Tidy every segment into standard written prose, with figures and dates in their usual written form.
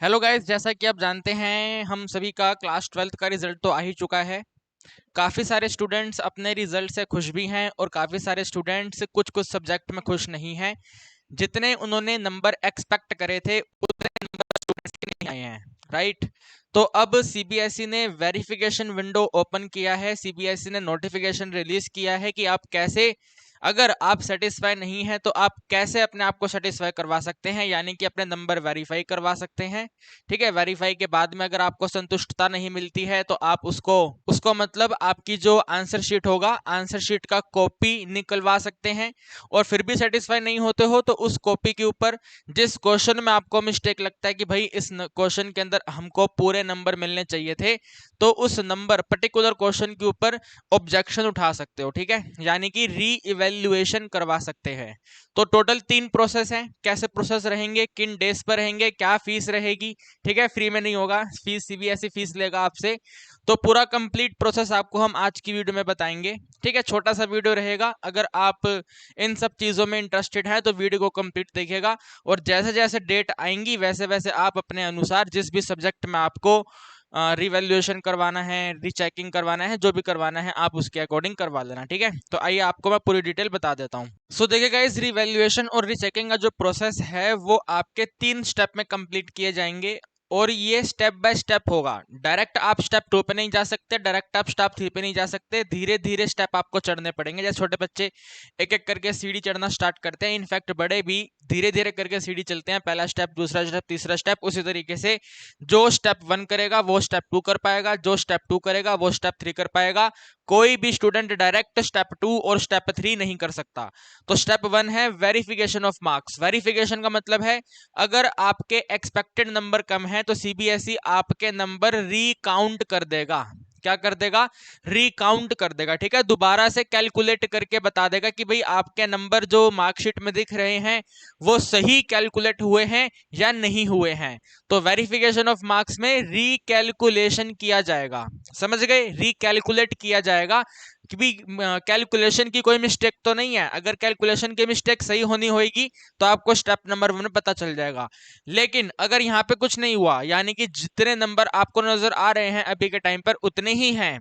Hello guys, जैसा कि आप जानते हैं हम सभी का क्लास 12th का रिजल्ट तो आ ही चुका है। काफ़ी सारे स्टूडेंट्स अपने रिजल्ट से खुश भी हैं और काफ़ी सारे स्टूडेंट्स कुछ कुछ सब्जेक्ट में खुश नहीं हैं। जितने उन्होंने नंबर एक्सपेक्ट करे थे उतने नंबर स्टूडेंट्स के नहीं आए हैं, राइट। तो अब सीबीएसई ने वेरिफिकेशन विंडो ओपन किया है। सीबीएसई ने नोटिफिकेशन रिलीज किया है कि आप कैसे, अगर आप सेटिस्फाई नहीं है तो आप कैसे अपने आप को सेटिस्फाई करवा सकते हैं, यानी कि अपने नंबर वेरीफाई करवा सकते हैं। ठीक है, वेरीफाई के बाद में अगर आपको संतुष्टता नहीं मिलती है तो आप उसको उसको मतलब आपकी जो आंसर शीट होगा, आंसर शीट का कॉपी निकलवा सकते हैं। और फिर भी सेटिस्फाई नहीं होते हो तो उस कॉपी के ऊपर जिस क्वेश्चन में आपको मिस्टेक लगता है कि भाई इस क्वेश्चन के अंदर हमको पूरे नंबर मिलने चाहिए थे, तो उस नंबर पर्टिकुलर क्वेश्चन के ऊपर ऑब्जेक्शन उठा सकते हो। ठीक है, यानी कि री इवेल्युएशन करवा सकते हैं। तो टोटल 3 प्रोसेस हैं। कैसे प्रोसेस रहेंगे, किन डेज पर रहेंगे, क्या फीस रहेगी। ठीक है, फ्री में नहीं होगा, फीस सीबीएसई फीस लेगा आपसे। तो पूरा कंप्लीट प्रोसेस आपको हम आज की वीडियो में बताएंगे। ठीक है, छोटा सा वीडियो रहेगा। अगर आप इन सब चीज़ों में इंटरेस्टेड हैं तो वीडियो को कंप्लीट देखिएगा। और जैसे जैसे डेट आएंगी वैसे वैसे आप अपने अनुसार जिस भी सब्जेक्ट में आपको रिवैल्यूएशन करवाना है, रीचेकिंग करवाना है, जो भी करवाना है आप उसके अकॉर्डिंग करवा लेना। ठीक है, तो आइए आपको मैं पूरी डिटेल बता देता हूँ। सो देखिएगा, इस रिवैल्यूएशन और रीचेकिंग का जो प्रोसेस है वो आपके 3 स्टेप में कंप्लीट किए जाएंगे। और ये स्टेप बाय स्टेप होगा। डायरेक्ट आप स्टेप 2 पे नहीं जा सकते, डायरेक्ट आप स्टेप 3 पे नहीं जा सकते। धीरे धीरे स्टेप आपको चढ़ने पड़ेंगे। जैसे छोटे बच्चे एक एक करके सीढ़ी चढ़ना स्टार्ट करते हैं, इनफैक्ट बड़े भी धीरे धीरे करके सीढ़ी चलते हैं। पहला स्टेप, दूसरा स्टेप, तीसरा स्टेप। उसी तरीके से जो स्टेप 1 करेगा वो स्टेप 2 कर पाएगा, जो स्टेप 2 करेगा वो स्टेप 3 कर पाएगा। कोई भी स्टूडेंट डायरेक्ट स्टेप 2 और स्टेप 3 नहीं कर सकता। तो स्टेप 1 है वेरिफिकेशन ऑफ मार्क्स। वेरिफिकेशन का मतलब है अगर आपके एक्सपेक्टेड नंबर कम है तो सीबीएसई आपके नंबर रीकाउंट कर देगा। क्या कर देगा? रीकाउंट कर देगा। ठीक है, दोबारा से कैलकुलेट करके बता देगा कि भाई आपके नंबर जो मार्कशीट में दिख रहे हैं वो सही कैलकुलेट हुए हैं या नहीं हुए हैं। तो वेरिफिकेशन ऑफ मार्क्स में रीकैलकुलेशन किया जाएगा। समझ गए? रीकैलकुलेट किया जाएगा कि भी कैलकुलेशन की कोई मिस्टेक तो नहीं है। अगर कैलकुलेशन की मिस्टेक सही होनी होगी तो आपको स्टेप नंबर 1 में पता चल जाएगा। लेकिन अगर यहाँ पे कुछ नहीं हुआ, यानी कि जितने नंबर आपको नजर आ रहे हैं अभी के टाइम पर उतने ही हैं,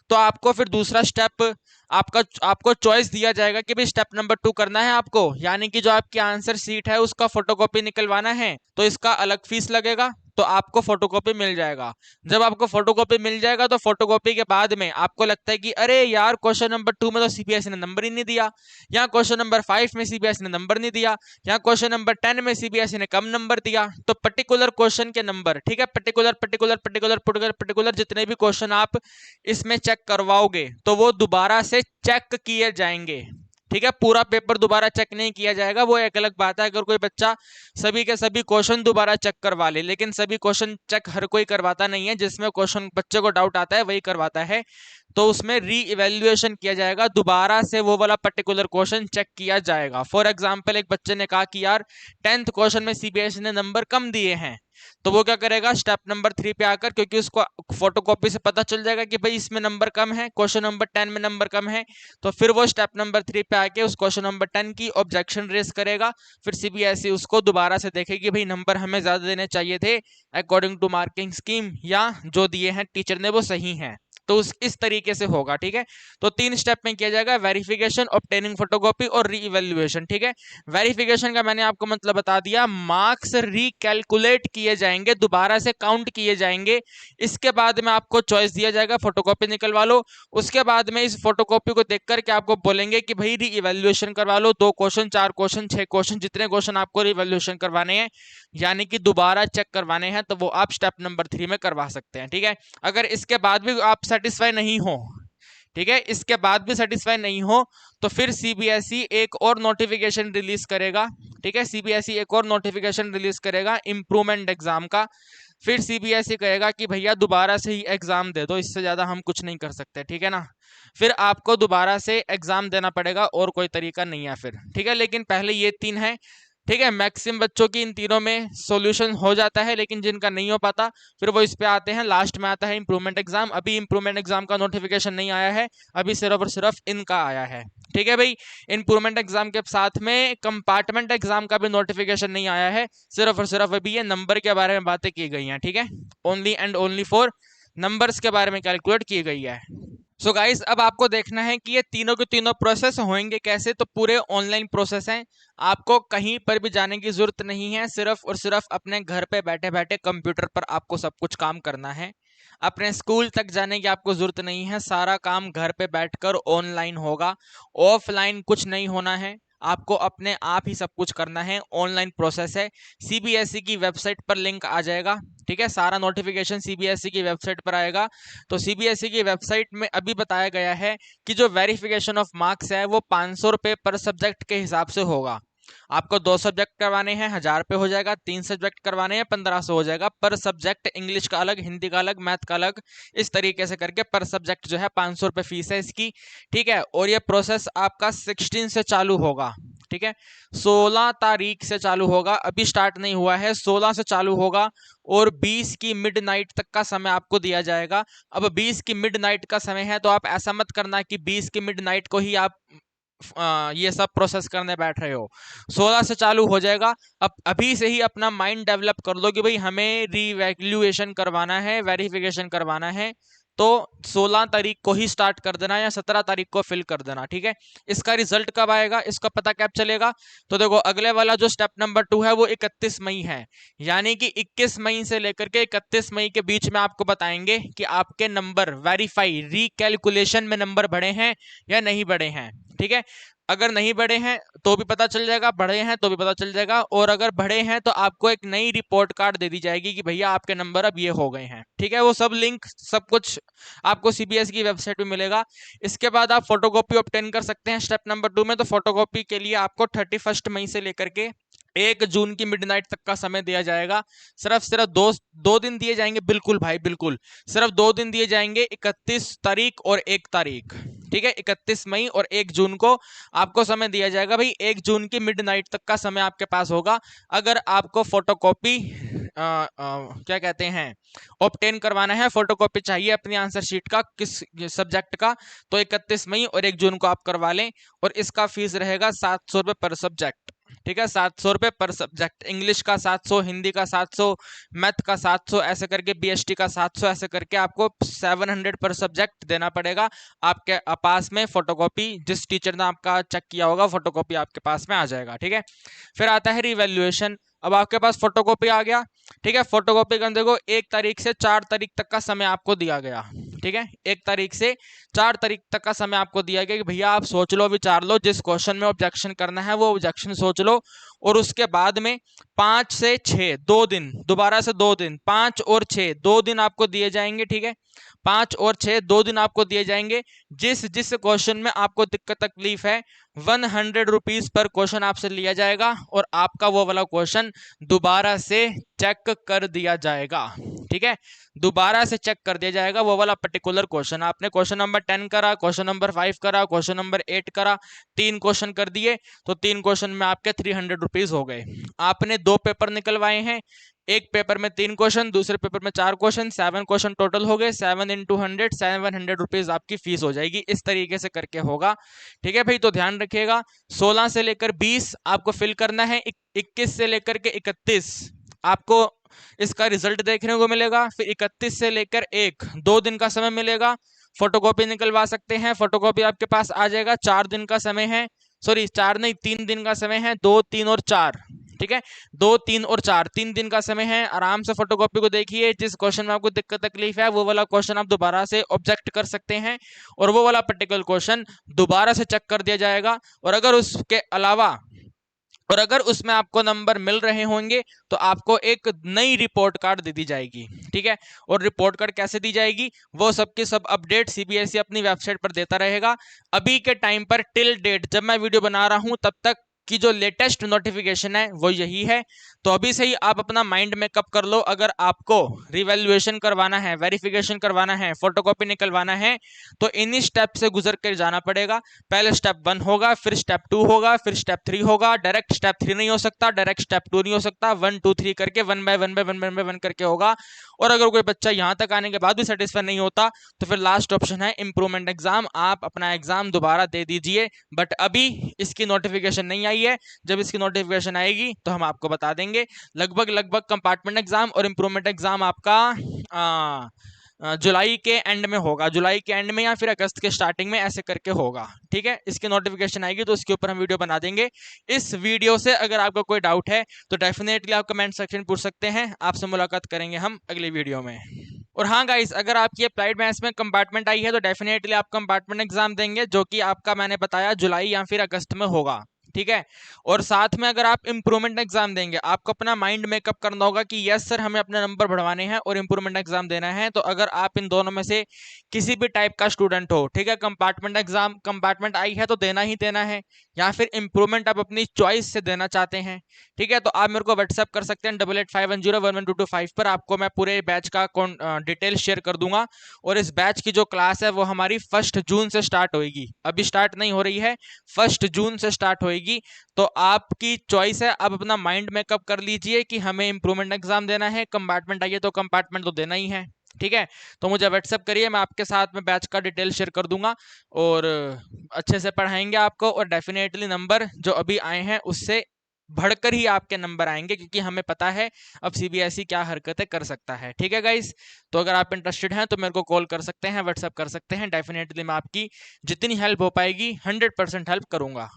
तो आपको फिर दूसरा स्टेप, आपको चॉइस दिया जाएगा कि भाई स्टेप नंबर 2 करना है आपको, यानी कि जो आपकी आंसर शीट है उसका फोटोकॉपी निकलवाना है। तो इसका अलग फीस लगेगा, तो आपको फोटोकॉपी मिल जाएगा। जब आपको फोटोकॉपी मिल जाएगा तो फोटोकॉपी के बाद में आपको लगता है कि अरे यार क्वेश्चन नंबर 2 में तो सीबीएसई ने नंबर ही नहीं दिया, या क्वेश्चन नंबर 5 में सीबीएसई ने नंबर नहीं दिया, या क्वेश्चन नंबर 10 में सीबीएसई ने कम नंबर दिया। तो पर्टिकुलर क्वेश्चन के नंबर, ठीक है, particular particular particular particular particular जितने भी क्वेश्चन आप इसमें चेक करवाओगे तो वो दोबारा से चेक किए जाएंगे। ठीक है, पूरा पेपर दोबारा चेक नहीं किया जाएगा, वो एक अलग बात है। अगर कोई बच्चा सभी के सभी क्वेश्चन दोबारा चेक करवा ले, लेकिन सभी क्वेश्चन चेक हर कोई करवाता नहीं है, जिसमें क्वेश्चन बच्चे को डाउट आता है वही करवाता है। तो उसमें री इवेल्युएशन किया जाएगा, दोबारा से वो वाला पर्टिकुलर क्वेश्चन चेक किया जाएगा। फॉर एग्जाम्पल, एक बच्चे ने कहा कि यार 10th क्वेश्चन में सीबीएसई ने नंबर कम दिए हैं, तो वो क्या करेगा, स्टेप नंबर 3 पे आकर, क्योंकि उसको फोटोकॉपी से पता चल जाएगा कि भाई इसमें नंबर कम है, क्वेश्चन नंबर 10 में नंबर कम है, तो फिर वो स्टेप नंबर 3 पे आके उस क्वेश्चन नंबर 10 की ऑब्जेक्शन रेस करेगा। फिर सीबीएसई उसको दोबारा से देखेगी भाई नंबर हमें ज्यादा देने चाहिए थे अकॉर्डिंग टू मार्किंग स्कीम, या जो दिए हैं टीचर ने वो सही है। तो इस तरीके से होगा। ठीक है, तो 3 स्टेप में किया जाएगा, वेरिफिकेशन, ऑब्टेनिंग फोटोकॉपी और रीइवैल्यूएशन। ठीक है, वेरिफिकेशन का मैंने आपको मतलब बता दिया, मार्क्स रिकैलकुलेट किए जाएंगे, दोबारा से काउंट किए जाएंगे। इसके बाद में आपको चॉइस दिया जाएगा फोटोकॉपी निकलवा लो। उसके बाद में इस फोटोकॉपी को देख करके आपको बोलेंगे कि भाई रीइवैल्यूएशन करवा लो, 2 क्वेश्चन, 4 क्वेश्चन, 6 क्वेश्चन, जितने क्वेश्चन आपको रीइवैल्यूएशन करवाने हैं, यानी कि दोबारा चेक करवाने हैं, तो वो आप स्टेप नंबर 3 में करवा सकते हैं। ठीक है, अगर इसके बाद भी आप सेटिस्फाई नहीं हो, ठीक है, इसके बाद भी सेटिस्फाई नहीं हो, तो फिर सीबीएसई एक और नोटिफिकेशन रिलीज करेगा। ठीक है, सीबीएसई एक और नोटिफिकेशन रिलीज करेगा इम्प्रूवमेंट एग्जाम का। फिर सीबीएसई कहेगा कि भैया दोबारा से ही एग्जाम दे दो, इससे ज्यादा हम कुछ नहीं कर सकते। ठीक है ना, फिर आपको दोबारा से एग्जाम देना पड़ेगा, और कोई तरीका नहीं है फिर। ठीक है, लेकिन पहले ये 3 है, ठीक है। मैक्सिमम बच्चों की इन तीनों में सॉल्यूशन हो जाता है, लेकिन जिनका नहीं हो पाता फिर वो इस पे आते हैं। लास्ट में आता है इंप्रूवमेंट एग्जाम। अभी इंप्रूवमेंट एग्जाम का नोटिफिकेशन नहीं आया है, अभी सिर्फ और सिर्फ इनका आया है। ठीक है भाई, इंप्रूवमेंट एग्जाम के साथ में कंपार्टमेंट एग्जाम का भी नोटिफिकेशन नहीं आया है, सिर्फ और सिर्फ अभी ये नंबर के बारे में बातें की गई हैं। ठीक है, only and only for numbers के बारे में कैलकुलेट की गई है। सो गाइस, अब आपको देखना है कि ये तीनों के तीनों प्रोसेस होंगे कैसे। तो पूरे ऑनलाइन प्रोसेस हैं, आपको कहीं पर भी जाने की जरूरत नहीं है, सिर्फ और सिर्फ अपने घर पे बैठे बैठे कंप्यूटर पर आपको सब कुछ काम करना है। अपने स्कूल तक जाने की आपको जरूरत नहीं है, सारा काम घर पे बैठकर ऑनलाइन होगा। ऑफलाइन कुछ नहीं होना है, आपको अपने आप ही सब कुछ करना है। ऑनलाइन प्रोसेस है, सीबीएसई की वेबसाइट पर लिंक आ जाएगा। ठीक है, सारा नोटिफिकेशन सीबीएसई की वेबसाइट पर आएगा। तो सीबीएसई की वेबसाइट में अभी बताया गया है कि जो वेरिफिकेशन ऑफ मार्क्स है वो 500 रुपये पर सब्जेक्ट के हिसाब से होगा। आपको 2 सब्जेक्ट करवाने हैं 1000 पे हो जाएगा, 3 सब्जेक्ट करवाने हैं 1500 हो जाएगा पर सब्जेक्ट। इंग्लिश का अलग, हिंदी का अलग, मैथ का अलग, इस तरीके से करके पर सब्जेक्ट जो है 500 रुपये फीस है इसकी। ठीक है, और ये प्रोसेस आपका 16 से चालू होगा। ठीक है, 16 तारीख से चालू होगा, अभी स्टार्ट नहीं हुआ है, 16 से चालू होगा। और 20 की मिडनाइट तक का समय आपको दिया जाएगा। अब 20 की मिडनाइट का समय है तो आप ऐसा मत करना कि 20 की मिडनाइट को ही आप ये सब प्रोसेस करने बैठ रहे हो। 16 से चालू हो जाएगा। अब अभी से ही अपना माइंड डेवलप कर लो कि भाई हमें रीवैल्यूएशन करवाना है, वेरिफिकेशन करवाना है। तो 16 तारीख को ही स्टार्ट कर देना या 17 तारीख को फिल कर देना। ठीक है, इसका रिजल्ट कब आएगा, इसका पता कब चलेगा। तो देखो, अगले वाला जो स्टेप नंबर 2 है वो 31 मई है, यानी कि 21 मई से लेकर के 31 मई के बीच में आपको बताएंगे कि आपके नंबर वेरीफाई रीकैलकुलेशन में नंबर बढ़े हैं या नहीं बढ़े हैं। ठीक है, अगर नहीं बढ़े हैं तो भी पता चल जाएगा, बढ़े हैं तो भी पता चल जाएगा, और अगर बढ़े हैं तो आपको एक नई रिपोर्ट कार्ड दे दी जाएगी कि भैया आपके नंबर अब ये हो गए हैं। ठीक है, वो सब लिंक सब कुछ आपको सीबीएसई की वेबसाइट पे मिलेगा। इसके बाद आप फोटोकॉपी ऑब्टेन कर सकते हैं स्टेप नंबर 2 में। तो फोटोकॉपी के लिए आपको 31 मई से लेकर के 1 जून की मिडनाइट तक का समय दिया जाएगा। सिर्फ दो दिन दिए जाएंगे, बिल्कुल भाई बिल्कुल, सिर्फ 2 दिन दिए जाएंगे, 31 तारीख और 1 तारीख। ठीक है, 31 मई और 1 जून को आपको समय दिया जाएगा। भाई 1 जून की मिडनाइट तक का समय आपके पास होगा। अगर आपको फोटोकॉपी क्या कहते हैं ऑब्टेन करवाना है, फोटोकॉपी चाहिए अपनी आंसर शीट का किस सब्जेक्ट का, तो 31 मई और 1 जून को आप करवा लें। और इसका फीस रहेगा 700 रुपये पर सब्जेक्ट। ठीक है, 700 रुपये पर सब्जेक्ट। इंग्लिश का 700, हिंदी का 700, मैथ का 700, ऐसे करके बीएसटी का 700, ऐसे करके आपको 700 पर सब्जेक्ट देना पड़ेगा। आपके पास में फोटोकॉपी, जिस टीचर ने आपका चेक किया होगा, फोटोकॉपी आपके पास में आ जाएगा। ठीक है, फिर आता है रिवैल्यूएशन। अब आपके पास फोटोकॉपी आ गया। ठीक है, फोटोकॉपी करने को 1 तारीख से 4 तारीख तक का समय आपको दिया गया। ठीक है, 1 तारीख से 4 तारीख तक का समय आपको दिया गया कि भैया आप सोच लो, विचार लो, जिस क्वेश्चन में ऑब्जेक्शन करना है वो ऑब्जेक्शन सोच लो। और उसके बाद में 5 से 6 2 दिन, दोबारा से 2 दिन, 5 और 6 2 दिन आपको दिए जाएंगे। ठीक है, 5 और 6 2 दिन आपको दिए जाएंगे। जिस जिस क्वेश्चन में आपको दिक्कत तकलीफ है 100 रुपीज पर क्वेश्चन आपसे लिया जाएगा और आपका वो वाला क्वेश्चन दोबारा से चेक कर दिया जाएगा। ठीक है, दोबारा से चेक कर दिया जाएगा वो वाला पर्टिकुलर क्वेश्चन। आपने क्वेश्चन नंबर 10 करा, क्वेश्चन नंबर 5 करा, क्वेश्चन नंबर 8 करा, 3 क्वेश्चन कर दिए, तो 3 क्वेश्चन में आपके 300 रुपीज हो गए। आपने 2 पेपर निकलवाए हैं, एक पेपर में 3 क्वेश्चन, दूसरे पेपर में 4 क्वेश्चन, 7 क्वेश्चन टोटल हो गए। 7 × 100 700 रुपीज आपकी फीस हो जाएगी। इस तरीके से करके होगा। ठीक है भाई, तो ध्यान रखिएगा, 16 से लेकर 20 आपको फिल करना है, 21 से लेकर के 31 आपको इसका रिजल्ट देखने को मिलेगा। फिर 31 से लेकर 1 2 दिन का समय मिलेगा, फोटोकॉपी निकलवा सकते हैं। फोटोकॉपी आपके पास आ जाएगा, 4 दिन का समय है, सॉरी 4 नहीं 3 दिन का समय है, 2 3 और 4। ठीक है, 2 3 और 4 3 दिन का समय है। आराम से फोटोकॉपी को देखिए, जिस क्वेश्चन में आपको दिक्कत तकलीफ है वो वाला क्वेश्चन आप दोबारा से ऑब्जेक्ट कर सकते हैं और वो वाला पर्टिकुलर क्वेश्चन दोबारा से चेक कर दिया जाएगा। और अगर उसमें आपको नंबर मिल रहे होंगे तो आपको एक नई रिपोर्ट कार्ड दे दी जाएगी। ठीक है, और रिपोर्ट कार्ड कैसे दी जाएगी वो सब की सब अपडेट सीबीएसई अपनी वेबसाइट पर देता रहेगा। अभी के टाइम पर टिल डेट जब मैं वीडियो बना रहा हूं तब तक की जो लेटेस्ट नोटिफिकेशन है वो यही है। तो अभी से ही आप अपना माइंड मेकअप कर लो, अगर आपको रिवैल्यूएशन करवाना है, वेरिफिकेशन करवाना है, फोटोकॉपी निकलवाना है, तो इन्हीं स्टेप से गुजर कर जाना पड़ेगा। पहले स्टेप 1 होगा, फिर स्टेप 2 होगा, फिर स्टेप 3 होगा। डायरेक्ट स्टेप 3 नहीं हो सकता, डायरेक्ट स्टेप 2 नहीं हो सकता, 1 2 3 करके 1 बाय 1 बाय 1 बाय 1 करके होगा। और अगर कोई बच्चा यहां तक आने के बाद भी सेटिस्फाई नहीं होता तो फिर लास्ट ऑप्शन है इंप्रूवमेंट एग्जाम। आप अपना एग्जाम दोबारा दे दीजिए, बट अभी इसकी नोटिफिकेशन नहीं आई है। जब इसकी नोटिफिकेशन आएगी तो हम आपको बता देंगे। लगभग लगभग कंपार्टमेंट एग्जाम और इंप्रूवमेंट एग्जाम आपका जुलाई के एंड में होगा, जुलाई के एंड में या फिर अगस्त के स्टार्टिंग में, ऐसे करके होगा। ठीक है, इसकी नोटिफिकेशन आएगी तो उसके ऊपर हम वीडियो बना देंगे। इस वीडियो से अगर आपको कोई डाउट है तो डेफिनेटली आप कमेंट सेक्शन पूछ सकते हैं। आपसे मुलाकात करेंगे हम अगली वीडियो में। और हाँ गाइस, अगर आपकी अप्लाइड मैथ्स में कंपार्टमेंट आई है तो डेफिनेटली आप कंपार्टमेंट एग्जाम देंगे, जो कि आपका मैंने बताया जुलाई या फिर अगस्त में होगा। ठीक है, और साथ में अगर आप इंप्रूवमेंट एग्जाम देंगे, आपको अपना माइंड मेकअप करना होगा कि यस सर हमें अपने नंबर बढ़वाने हैं और इंप्रूवमेंट एग्जाम देना है। तो अगर आप इन दोनों में से किसी भी टाइप का स्टूडेंट हो, ठीक है, कंपार्टमेंट एग्जाम कंपार्टमेंट आई है तो देना ही देना है, या फिर इंप्रूवमेंट आप अपनी चॉइस से देना चाहते हैं, ठीक है, तो आप मेरे को व्हाट्सएप कर सकते हैं 8851011225 पर। आपको मैं पूरे बैच का डिटेल शेयर कर दूंगा। और इस बैच की जो क्लास है वो हमारी 1 जून से स्टार्ट होगी, अभी स्टार्ट नहीं हो रही है, 1 जून से स्टार्ट होगी। तो आपकी चॉइस है, आप अपना माइंड मेकअप कर लीजिए कि हमें इंप्रूवमेंट एग्जाम देना है, कंपार्टमेंट आई है तो कंपार्टमेंट तो देना ही है। ठीक है, तो मुझे व्हाट्सएप करिए, मैं आपके साथ में बैच का डिटेल शेयर कर दूंगा और अच्छे से पढ़ाएंगे आपको। और डेफिनेटली नंबर जो अभी आए हैं उससे बढ़कर ही आपके नंबर आएंगे, क्योंकि हमें पता है अब सीबीएसई क्या हरकतें कर सकता है। ठीक है गाइस, तो अगर आप इंटरेस्टेड हैं तो मेरे को कॉल कर सकते हैं, व्हाट्सएप कर सकते हैं। डेफिनेटली मैं आपकी जितनी हेल्प हो पाएगी 100% हेल्प करूंगा।